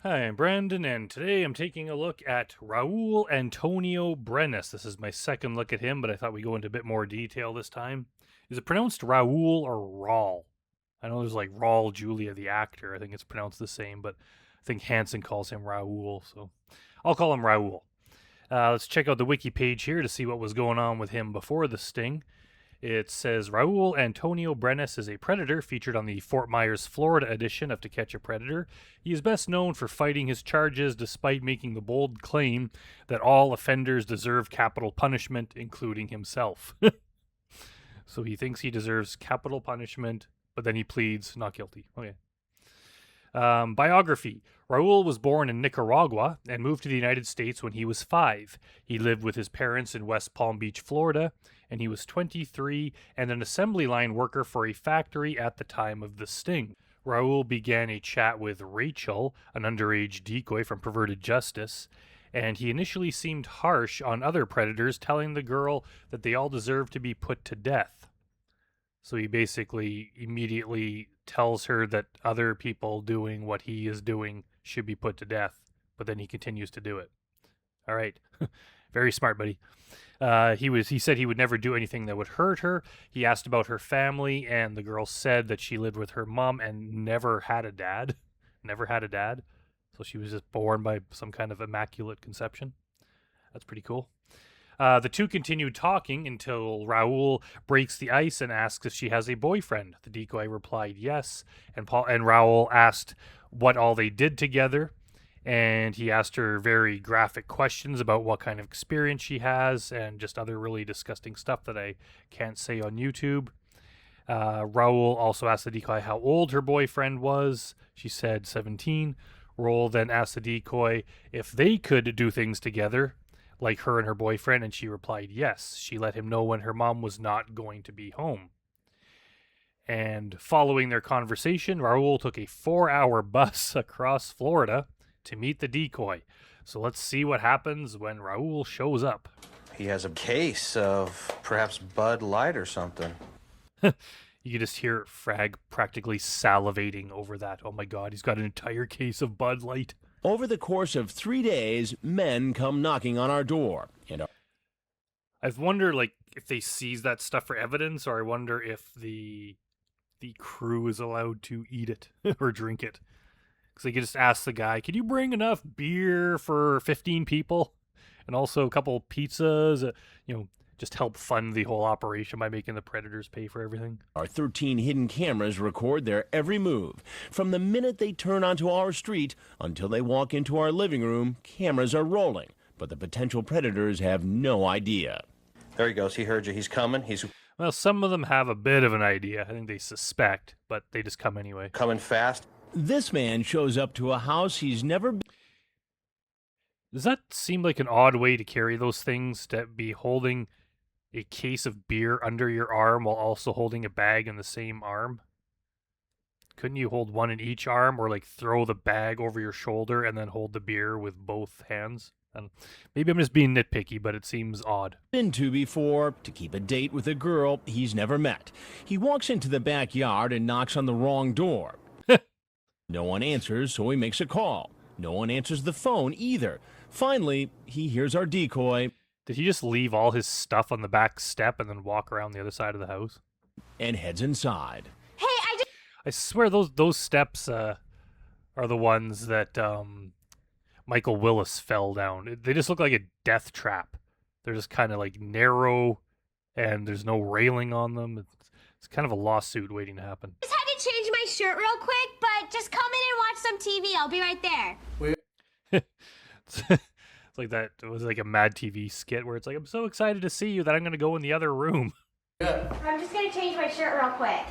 Hi, I'm Brandon, and today I'm taking a look at Raul Antonio Brenes. This is my second look at him, but I thought we'd go into a bit more detail this time. Is it pronounced Raul or Raul? I know there's like Raul Julia, the actor. I think it's pronounced the same, but I think Hansen calls him Raul, so I'll call him Raul. Let's check out the wiki page here to see what was going on with him before the sting. It says Raul Antonio Brenes is a predator featured on the Fort Myers, Florida edition of To Catch a Predator. He is best known for fighting his charges despite making the bold claim that all offenders deserve capital punishment, including himself. So he thinks he deserves capital punishment, but then he pleads not guilty. Okay. Biography. Raul was born in Nicaragua and moved to the United States when he was 5. He lived with his parents in West Palm Beach, Florida, and he was 23 and an assembly line worker for a factory at the time of the sting. Raul began a chat with Rachel, an underage decoy from Perverted Justice, and he initially seemed harsh on other predators, telling the girl that they all deserved to be put to death. So he basically immediately tells her that other people doing what he is doing should be put to death, but then he continues to do it. All right. Very smart, buddy. He said he would never do anything that would hurt her. He asked about her family, and the girl said that she lived with her mom and never had a dad. Never had a dad. So she was just born by some kind of immaculate conception. That's pretty cool. The two continued talking until Raul breaks the ice and asks if she has a boyfriend. The decoy replied yes, and Raul asked what all they did together, and he asked her very graphic questions about what kind of experience she has and just other really disgusting stuff that I can't say on YouTube. Raul also asked the decoy how old her boyfriend was. She said 17. Raul then asked the decoy if they could do things together, like her and her boyfriend, and she replied yes. She let him know when her mom was not going to be home. And following their conversation, Raul took a 4-hour bus across Florida to meet the decoy. So let's see what happens when Raul shows up. He has a case of perhaps Bud Light or something. You can just hear Frag practically salivating over that. Oh my God, he's got an entire case of Bud Light. Over the course of 3 days, men come knocking on our door. I wonder, like, if they seize that stuff for evidence, or I wonder if the crew is allowed to eat it or drink it. Because they could just ask the guy, "Can you bring enough beer for 15 people, and also a couple pizzas?" Just help fund the whole operation by making the predators pay for everything. Our 13 hidden cameras record their every move. From the minute they turn onto our street until they walk into our living room, cameras are rolling. But the potential predators have no idea. There he goes. He heard you. He's coming. He's Well, some of them have a bit of an idea. I think they suspect, but they just come anyway. coming fast. This man shows up to a house he's never been. Does that seem like an odd way to carry those things, to be holding a case of beer under your arm while also holding a bag in the same arm? Couldn't you hold one in each arm, or like throw the bag over your shoulder and then hold the beer with both hands? And maybe I'm just being nitpicky, but it seems odd. Been to before to keep a date with a girl he's never met. He walks into the backyard and knocks on the wrong door. No one answers, so he makes a call. No one answers the phone either. Finally, he hears our decoy. Did he just leave all his stuff on the back step and then walk around the other side of the house? And heads inside. Hey, I swear those steps are the ones that Michael Willis fell down. They just look like a death trap. They're just kind of like narrow, and there's no railing on them. It's kind of a lawsuit waiting to happen. just had to change my shirt real quick, but just come in and watch some TV. I'll be right there. It's like that. It was like a Mad TV skit where it's like, "I'm so excited to see you that I'm going to go in the other room." I'm just gonna change my shirt real quick.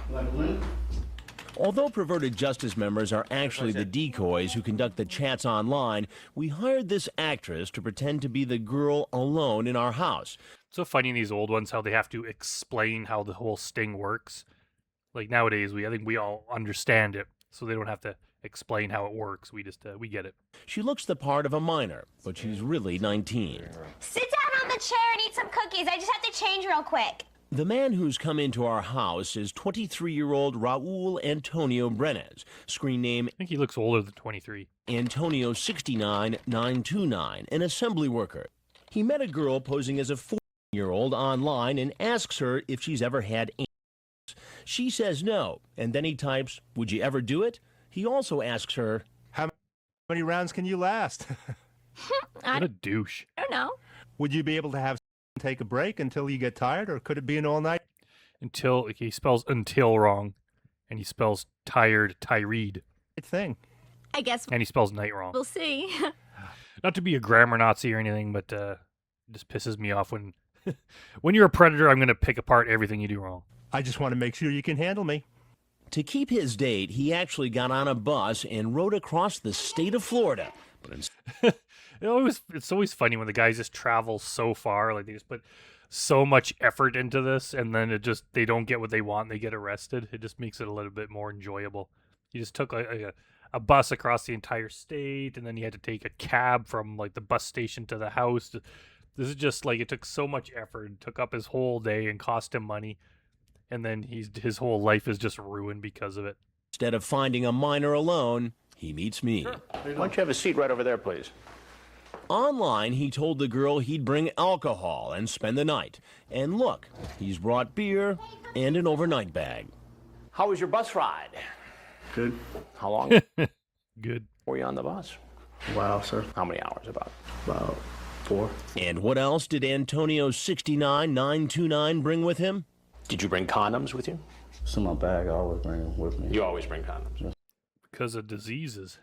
Although Perverted Justice members are actually the decoys who conduct the chats online, we hired this actress to pretend to be the girl alone in our house. So funny in these old ones how they have to explain how the whole sting works. Like nowadays, I think we all understand it, so they don't have to explain how it works. We just we get it. She looks the part of a minor, but she's really 19. Sit down on the chair and eat some cookies. I just have to change real quick. The man who's come into our house is 23-year-old Raul Antonio Brenes, screen name I think he looks older than 23. Antonio 69929, an assembly worker. He met a girl posing as a 14-year-old online and asks her if she's ever had AIDS. She says no, and then he types, "Would you ever do it?" He also asks her, "How many rounds can you last?" What a douche. I don't know. Would you be able to have take a break until you get tired, or could it be an all-night Until he spells until wrong, and he spells tired Tyreed, thing? I guess and he spells night wrong. we'll see. Not to be a grammar Nazi or anything, but it just pisses me off when when you're a predator. I'm going to pick apart everything you do wrong. I just want to make sure you can handle me. to keep his date, he actually got on a bus and rode across the state of Florida. But It's always funny when the guys just travel so far, like they just put so much effort into this, and then they don't get what they want and they get arrested. It just makes it a little bit more enjoyable. You just took a bus across the entire state, and then you had to take a cab from like the bus station to the house. This is just like, it took so much effort, it took up his whole day and cost him money, and then his whole life is just ruined because of it. instead of finding a minor alone, he meets me. Sure. Why don't you have a seat right over there, please? Online, he told the girl he'd bring alcohol and spend the night. And look, he's brought beer and an overnight bag. How was your bus ride? Good. How long Good. were you on the bus? Wow, sir. How many hours about? About 4. And what else did Antonio 69929 bring with him? Did you bring condoms with you? It's in my bag. I always bring it with me. You always bring condoms. Because of diseases.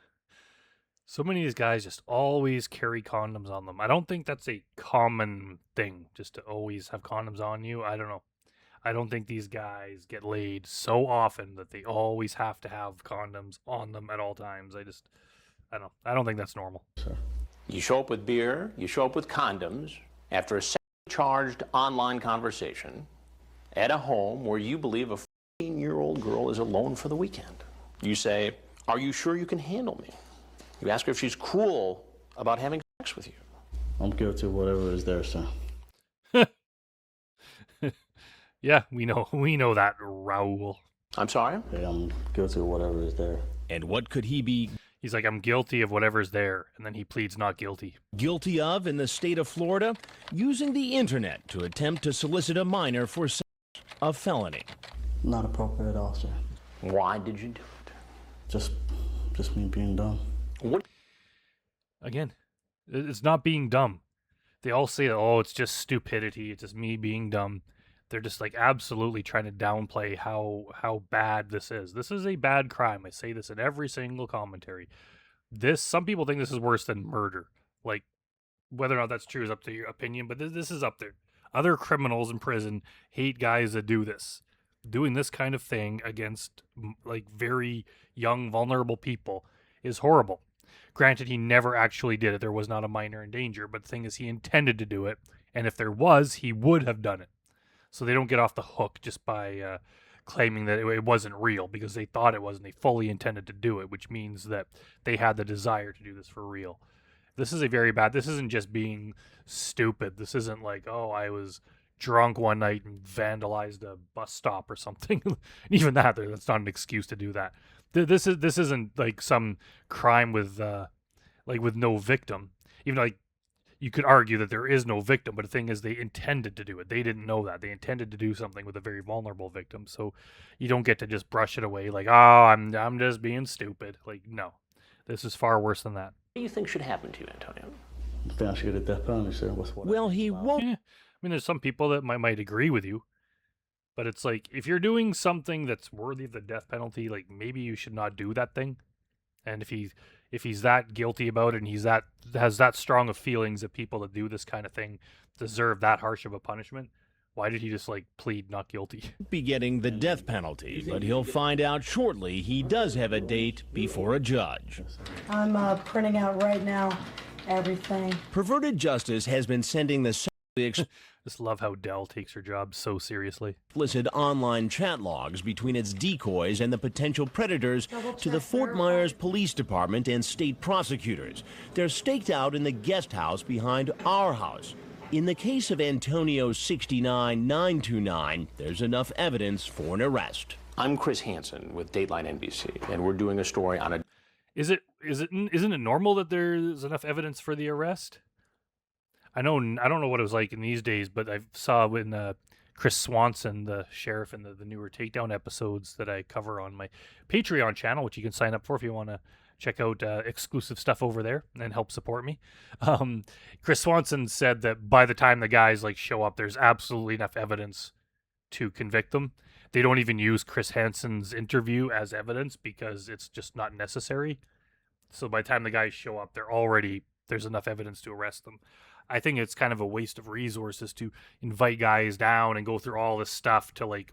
So many of these guys just always carry condoms on them. I don't think that's a common thing, just to always have condoms on you. I don't know. I don't think these guys get laid so often that they always have to have condoms on them at all times. I don't think that's normal. Sir. You show up with beer, you show up with condoms after a sexually charged online conversation at a home where you believe a 14-year-old girl is alone for the weekend. You say, "Are you sure you can handle me?" You ask her if she's cool about having sex with you. I'm guilty of whatever is there, sir. Yeah, we know that, Raul. I'm sorry? Hey, I'm guilty of whatever is there. And what could he be He's like, "I'm guilty of whatever's there," and then he pleads not guilty. guilty of in the state of Florida? Using the internet to attempt to solicit a minor for sex, a felony. Not appropriate at all, sir. Why did you do it? Just me being dumb. What? Again, it's not being dumb. They all say, "Oh, it's just stupidity. It's just me being dumb." They're just like absolutely trying to downplay how bad this is. This is a bad crime. I say this in every single commentary. Some people think this is worse than murder. Like, whether or not that's true is up to your opinion, but this is up there. Other criminals in prison hate guys that do this. Doing this kind of thing against like very young, vulnerable people is horrible. Granted, he never actually did it. There was not a minor in danger, but the thing is, he intended to do it, and if there was, he would have done it. So they don't get off the hook just by claiming that it wasn't real, because they thought it was and they fully intended to do it, which means that they had the desire to do this for real. This is this isn't just being stupid. This isn't like, "Oh, I was drunk one night and vandalized a bus stop or something." Even that's not an excuse to do that. This isn't like some crime with no victim. Even like, you could argue that there is no victim, but the thing is, they intended to do it. They didn't know that. They intended to do something with a very vulnerable victim. So you don't get to just brush it away like, "Oh, I'm just being stupid." Like, no. This is far worse than that. What do you think should happen to you, Antonio? I think I should get a death penalty, sir. What? Well, he won't. Yeah. I mean, there's some people that might agree with you, but it's like, if you're doing something that's worthy of the death penalty, like, maybe you should not do that thing. And if he's that guilty about it, and has that strong of feelings that people that do this kind of thing deserve that harsh of a punishment, why did he just like plead not guilty? Be getting the death penalty, but he'll find out shortly he does have a date before a judge. I'm printing out right now everything. Perverted Justice has been sending the sexually Just love how Dell takes her job so seriously. explicit online chat logs between its decoys and the potential predators to the Fort Myers Police Department and state prosecutors. They're staked out in the guest house behind our house. In the case of Antonio 69929, there's enough evidence for an arrest. I'm Chris Hansen with Dateline NBC, and we're doing a story on a... Isn't it normal that there's enough evidence for the arrest? I don't know what it was like in these days, but I saw when Chris Swanson, the sheriff in the newer Takedown episodes that I cover on my Patreon channel, which you can sign up for if you want to check out exclusive stuff over there and help support me. Chris Swanson said that by the time the guys show up, there's absolutely enough evidence to convict them. They don't even use Chris Hansen's interview as evidence because it's just not necessary. So by the time the guys show up, there's enough evidence to arrest them. I think it's kind of a waste of resources to invite guys down and go through all this stuff to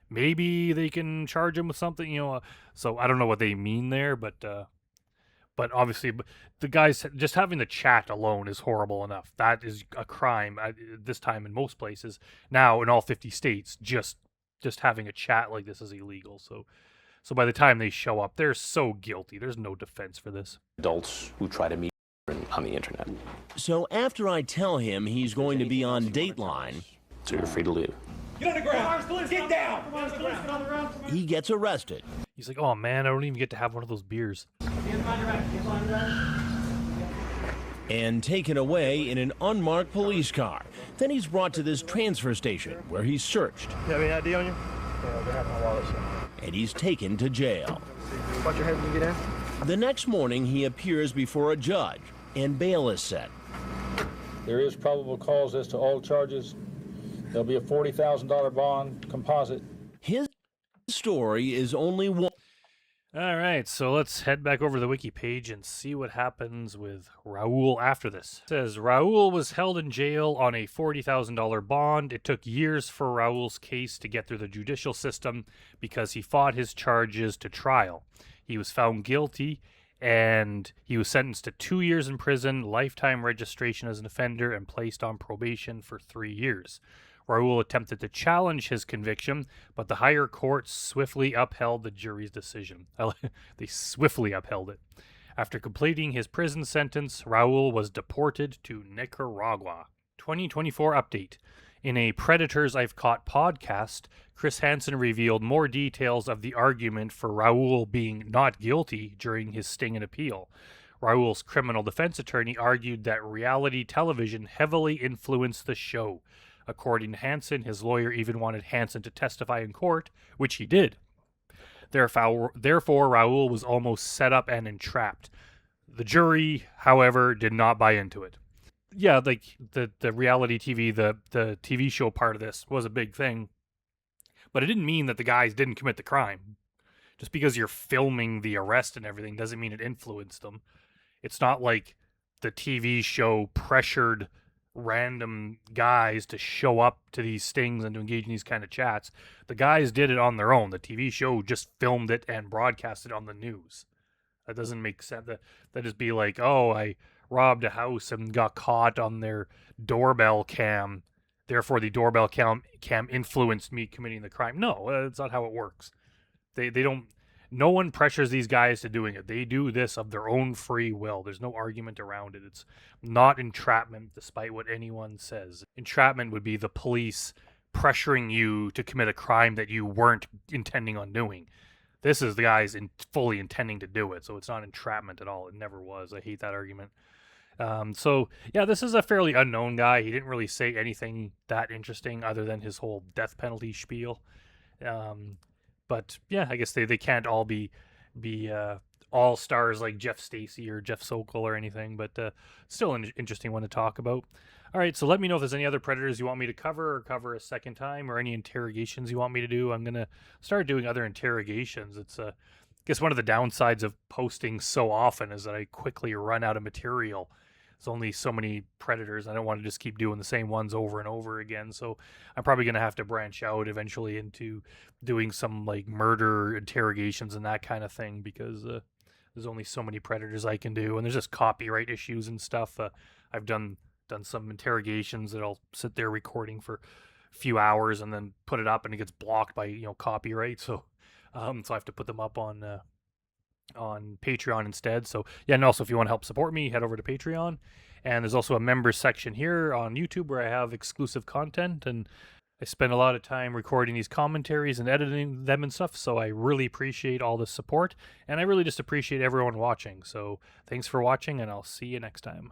maybe they can charge them with something, So I don't know what they mean there, but obviously the guys just having the chat alone is horrible enough. That is a crime this time in most places. Now in all 50 states, just having a chat like this is illegal. So by the time they show up, they're so guilty. There's no defense for this. adults who try to meet on the internet. So after I tell him he's going to be on Dateline, So you're free to leave. Get on the ground! Get down! he gets arrested. He's like, oh man, I don't even get to have one of those beers. And taken away in an unmarked police car. Then he's brought to this transfer station where he's searched. You have any ID on you? Yeah, I have my wallet, sir. And he's taken to jail. Watch your head when you get in. The next morning, he appears before a judge, and bail is set. There is probable cause as to all charges. There'll be a $40,000 bond composite. His story is only one. All right, so let's head back over to the wiki page and see what happens with Raul after this. It says Raul was held in jail on a $40,000 bond. It took years for Raul's case to get through the judicial system because he fought his charges to trial. He was found guilty, and he was sentenced to 2 years in prison, lifetime registration as an offender, and placed on probation for 3 years. Raul attempted to challenge his conviction, but the higher court swiftly upheld the jury's decision. They swiftly upheld it. After completing his prison sentence, Raul was deported to Nicaragua. 2024 update. In a Predators I've Caught podcast, Chris Hansen revealed more details of the argument for Raul being not guilty during his sting and appeal. Raul's criminal defense attorney argued that reality television heavily influenced the show. According to Hansen, his lawyer even wanted Hansen to testify in court, which he did. Therefore, Raul was almost set up and entrapped. The jury, however, did not buy into it. Yeah, the reality TV, the TV show part of this was a big thing, but it didn't mean that the guys didn't commit the crime. Just because you're filming the arrest and everything doesn't mean it influenced them. It's not like the TV show pressured random guys to show up to these stings and to engage in these kind of chats. The guys did it on their own. The TV show just filmed it and broadcast it on the news. That doesn't make sense. That just be like, oh, I robbed a house and got caught on their doorbell cam. Therefore, the doorbell cam influenced me committing the crime. No, that's not how it works. They don't. No one pressures these guys to doing it. They do this of their own free will. There's no argument around it. It's not entrapment, despite what anyone says. Entrapment would be the police pressuring you to commit a crime that you weren't intending on doing. This is the guys fully intending to do it, so it's not entrapment at all. It never was. I hate that argument. So, yeah, this is a fairly unknown guy. He didn't really say anything that interesting other than his whole death penalty spiel. But yeah, I guess they can't all be all stars like Jeff Stacy or Jeff Sokol or anything, but still an interesting one to talk about. All right, so let me know if there's any other Predators you want me to cover a second time, or any interrogations you want me to do. I'm gonna start doing other interrogations. It's I guess one of the downsides of posting so often is that I quickly run out of material. There's only so many Predators. I don't want to just keep doing the same ones over and over again. So I'm probably going to have to branch out eventually into doing some murder interrogations and that kind of thing, because there's only so many Predators I can do. And there's just copyright issues and stuff. I've done some interrogations that I'll sit there recording for a few hours and then put it up and it gets blocked by, copyright. So I have to put them up on on Patreon instead. So yeah, and also if you want to help support me, head over to Patreon. And there's also a members section here on YouTube where I have exclusive content, and I spend a lot of time recording these commentaries and editing them and stuff. So I really appreciate all the support, and I really just appreciate everyone watching. So thanks for watching, and I'll see you next time.